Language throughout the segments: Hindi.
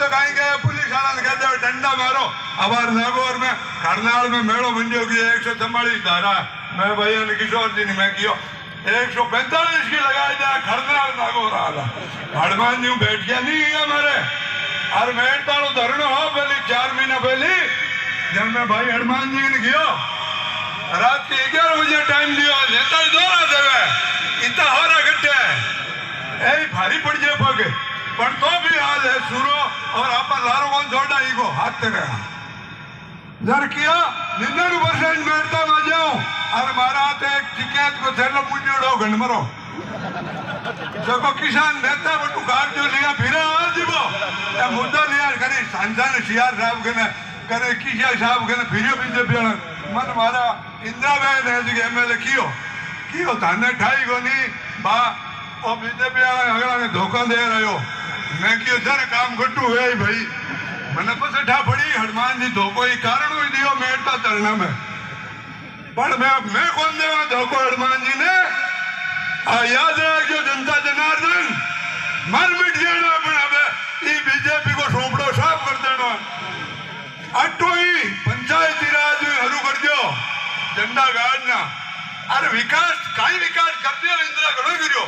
तो कहीं गए पुलिस वाला ने कहते डंडा मारो। हमारे नागौर में करनाल में मेड़ो बंजो की 144 धारा मैं भैया ने किशोर जी ने मैं कियो 145 की लगाई जाए खरनाल नागौर आला हनुमान जी बैठ गया नहीं है हमारे और मेड़ताड़ो धरणो हो पहले 4 महीना पहले जब मैं भाई हनुमान जी ने कियो रात के 11 बजे टाइम लियो नेता दौरा देवे इतना हो रहा गड्ढे ऐ भारी पड़ जाए पग पर तो भी हाल है सुरो और आप लारो कौन छोड़ा ईगो हाथ तेरे जर किया 99% मेड़ता में जाऊं और मारा हाथ एक शिकायत को थैलो पूछो घंट मरो जब किसान नेता बटू काट जो लिया फिर आ जीवो ये मुद्दा लिया करे सांझा ने सियार साहब के करे किशा साहब के फिर बीजेपी मन मारा इंदिरा बहन है जी एमएलए कियो थाने ठाई कोनी बा ओ बीजेपी अगला ने धोखा दे रहो मैं कियो जरा काम खट्टू है भाई मैंने बस ठा पड़ी हनुमान जी धोखो ही कारण हुई दियो मेड़ता धरना में पर मैं कौन देवा धोखो हनुमान जी ने याद रखो जनता जनार्दन मर मिट जाना पण હવે ई बीजेपी को सोपड़ो साफ कर देनो अटो ही पंचायती राज में हरु कर दो झंडा गाड़ना अरे विकास काई विकास करते हो इंदिरा घणो करियो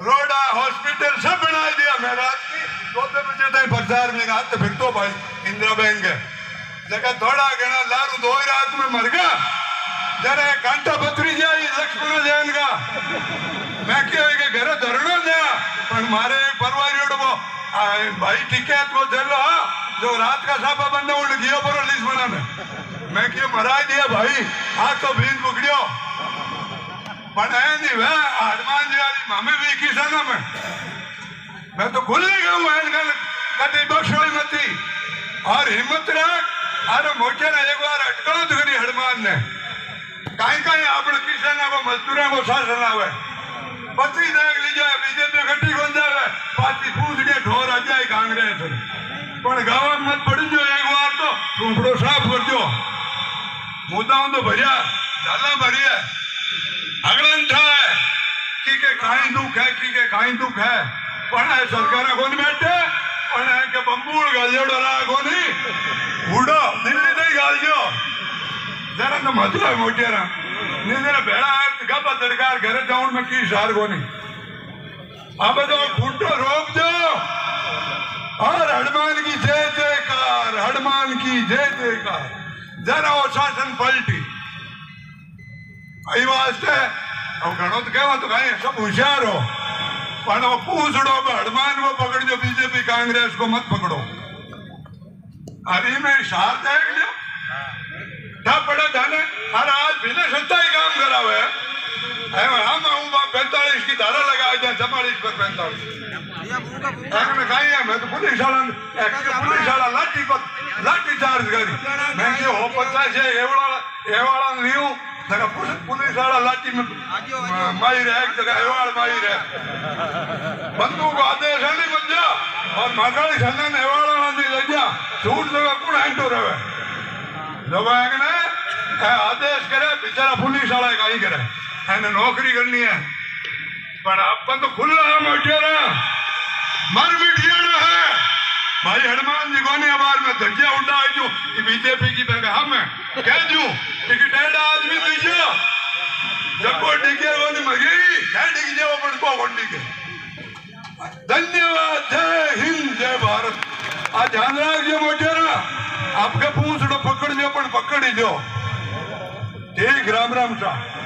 रोड हॉस्पिटल सब बना दिया मैं रात की 2 बजे तक प्रचार में हाथ फिर तो भाई इंदिरा बहन के जगह थोड़ा घना लारू दो रात में मर गया जरा कांटा बतरी जाए लक्ष्मण जैन का मैं क्या है कि घर धरणो दे पर मारे परवारी उड़बो भाई टिकट को चलो जो रात का सापा बंदा उड़ गया पर लिस्ट बनाने मैं क्या मरा दिया भाई आज तो भीन पकड़ियो पर है नहीं वह हनुमान जी वाली मामे भी किसानों में मैं तो खुल नहीं गया हूँ कटी बख्शोई मती और हिम्मत रख अरे मोटे ने एक बार अटकड़ो तो करी हनुमान ने कहीं આપણે કિસાન મજદૂરો કો શાસન આવે પછી દેખ લીજો બીજેપી ગઠી કોણ જાવે પાછી પૂછડે ઢોર આ જાય કાંગ્રેસ પણ ગાવા મત પડી જો એક વાર તો સુપડો સાફ કરજો મુદ્દાઓ તો ભર્યા ઝાલા ભરીએ અગળન થાય કે કાઈ દુખ હે પણ આ સરકારે કોણ બેઠે પણ આ કે બંબૂળ ગાલ્યોડો રાખો નહીં ઉડો દિલ્હી નહીં ગાલ્યો जरा तो मजा है मोटेरा नहीं जरा बेड़ा गपा तड़कार घरे जाऊं में की सार को नहीं अब तो फुटो रोक दो और हनुमान की जय जयकार हनुमान की जय जयकार जरा वो शासन पलटी आई वास्ते अब घणो तो कहवा तो कहीं सब होशियार हो पर वो पूछड़ो हनुमान को पकड़ जो बीजेपी कांग्रेस को मत पकड़ो अरे मैं सार देख लियो पड़ा जाने अरे आज बिना सत्ता ही काम करा हुआ है हम 45 की धारा लगाए जाए 44 पर 45 कहीं है मैं तो पुलिस वाला लाठी चार्ज करी मैं क्यों हो 50 है एवाड़ा लियो जगह पुलिस वाला लाठी में माई रहे एक जगह एवाड़ माई रहे बंदूक आदेश है नहीं बन जा और माकाली सन्ना ने एवाड़ा नहीं ले जा झूठ जगह कौन हैंटो रहे जब आदेश करे बेचारा पुलिस वाला कहीं करे है नौकरी करनी है पर अपन तो खुला मोटेरा मर मिट जाना है भाई हनुमान जी को नहीं बार में धज्जिया उठा जो बीजेपी की बैंक हम कह जू टिकट आज भी दीजिए जब को टिके वो नहीं मगी क्या टिक जाओ पर को कौन टिके धन्यवाद जय हिंद जय भारत आज ध्यान रखिए मोटेरा आपके पूछड़ो पकड़ जो पण पकड़ी जो ठीक राम राम साहब